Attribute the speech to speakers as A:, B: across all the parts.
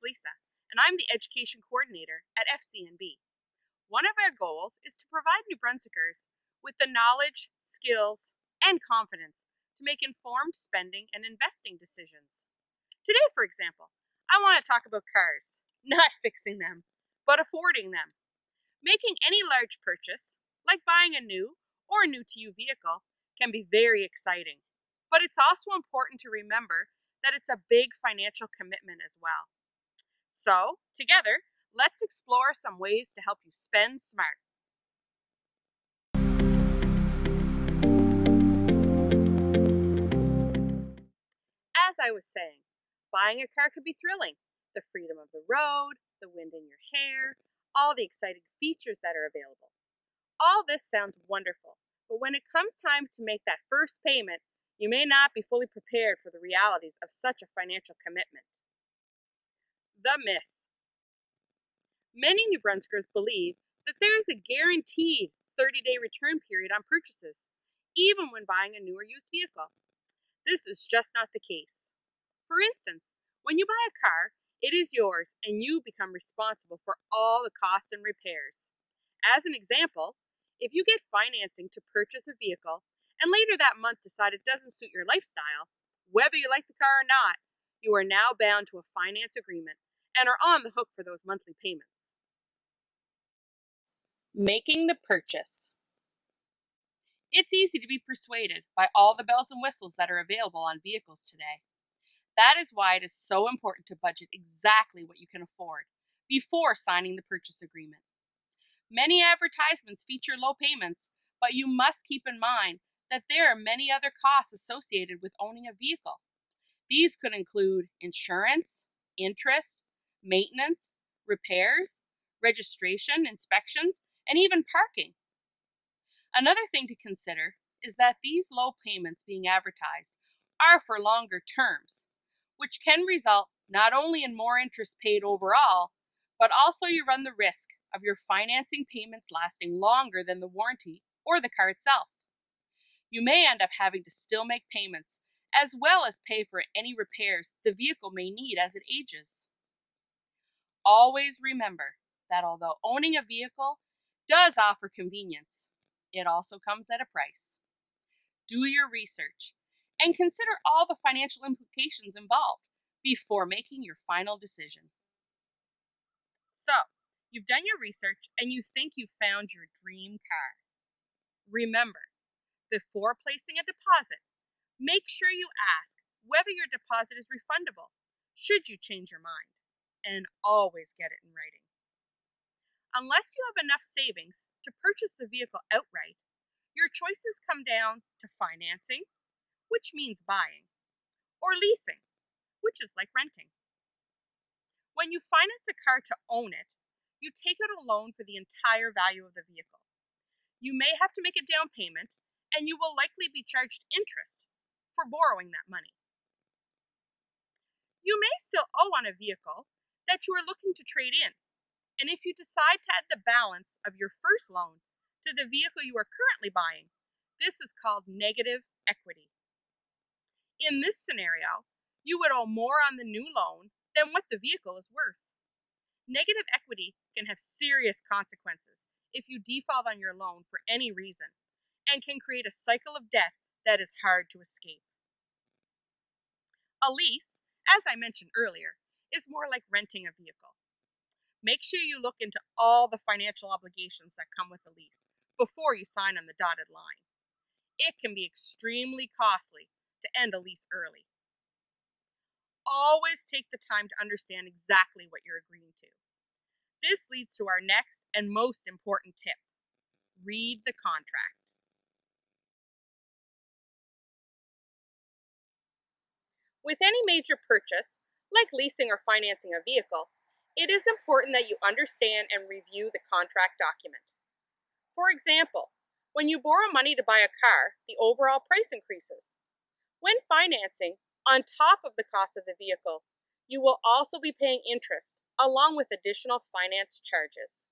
A: Lisa, and I'm the Education Coordinator at FCNB. One of our goals is to provide New Brunswickers with the knowledge, skills, and confidence to make informed spending and investing decisions. Today, for example, I want to talk about cars, not fixing them, but affording them. Making any large purchase, like buying a new or new-to-you vehicle, can be very exciting, but it's also important to remember that it's a big financial commitment as well. So, together, let's explore some ways to help you spend smart. As I was saying, buying a car could be thrilling. The freedom of the road, the wind in your hair, all the exciting features that are available. All this sounds wonderful, but when it comes time to make that first payment, you may not be fully prepared for the realities of such a financial commitment. The myth. Many New Brunswickers believe that there is a guaranteed 30-day return period on purchases, even when buying a new or used vehicle. This is just not the case. For instance, when you buy a car, it is yours and you become responsible for all the costs and repairs. As an example, if you get financing to purchase a vehicle and later that month decide it doesn't suit your lifestyle, whether you like the car or not, you are now bound to a finance agreement and are on the hook for those monthly payments. Making the purchase. It's easy to be persuaded by all the bells and whistles that are available on vehicles today. That is why it is so important to budget exactly what you can afford before signing the purchase agreement. Many advertisements feature low payments, but you must keep in mind that there are many other costs associated with owning a vehicle. These could include insurance, interest, maintenance, repairs, registration, inspections, and even parking. Another thing to consider is that these low payments being advertised are for longer terms, which can result not only in more interest paid overall, but also you run the risk of your financing payments lasting longer than the warranty or the car itself. You may end up having to still make payments, as well as pay for any repairs the vehicle may need as it ages. Always remember that although owning a vehicle does offer convenience, it also comes at a price. Do your research and consider all the financial implications involved before making your final decision. So, you've done your research and you think you've found your dream car. Remember, before placing a deposit, make sure you ask whether your deposit is refundable should you change your mind, and always get it in writing. Unless you have enough savings to purchase the vehicle outright, your choices come down to financing, which means buying, or leasing, which is like renting. When you finance a car to own it, you take out a loan for the entire value of the vehicle. You may have to make a down payment, and you will likely be charged interest for borrowing that money. You may still owe on a vehicle that you are looking to trade in, and if you decide to add the balance of your first loan to the vehicle you are currently buying, this is called negative equity. In this scenario, you would owe more on the new loan than what the vehicle is worth. Negative equity can have serious consequences if you default on your loan for any reason, and can create a cycle of debt that is hard to escape. A lease, as I mentioned earlier, is more like renting a vehicle. Make sure you look into all the financial obligations that come with a lease before you sign on the dotted line. It can be extremely costly to end a lease early. Always take the time to understand exactly what you're agreeing to. This leads to our next and most important tip. Read the contract. With any major purchase, like leasing or financing a vehicle, it is important that you understand and review the contract document. For example, when you borrow money to buy a car, the overall price increases. When financing, on top of the cost of the vehicle, you will also be paying interest, along with additional finance charges.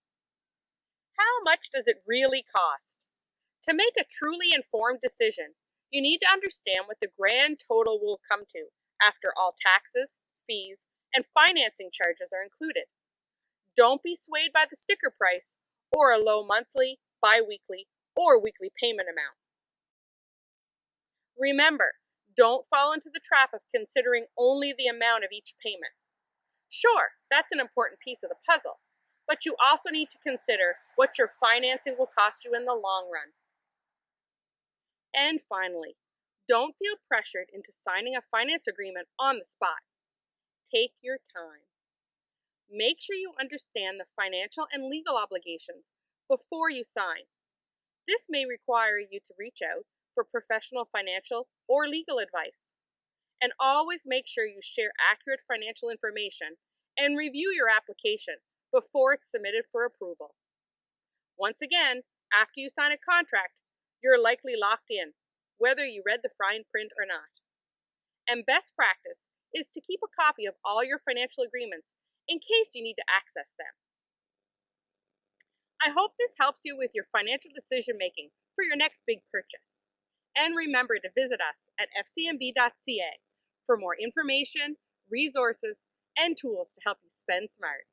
A: How much does it really cost? To make a truly informed decision, you need to understand what the grand total will come to after all taxes, fees, and financing charges are included. Don't be swayed by the sticker price or a low monthly, bi-weekly, or weekly payment amount. Remember, don't fall into the trap of considering only the amount of each payment. Sure, that's an important piece of the puzzle, but you also need to consider what your financing will cost you in the long run. And finally, don't feel pressured into signing a finance agreement on the spot. Take your time. Make sure you understand the financial and legal obligations before you sign. This may require you to reach out for professional financial or legal advice. And always make sure you share accurate financial information and review your application before it's submitted for approval. Once again, after you sign a contract, you're likely locked in, whether you read the fine print or not. And best practice is to keep a copy of all your financial agreements in case you need to access them. I hope this helps you with your financial decision making for your next big purchase. And remember to visit us at FCNB.ca for more information, resources, and tools to help you spend smart.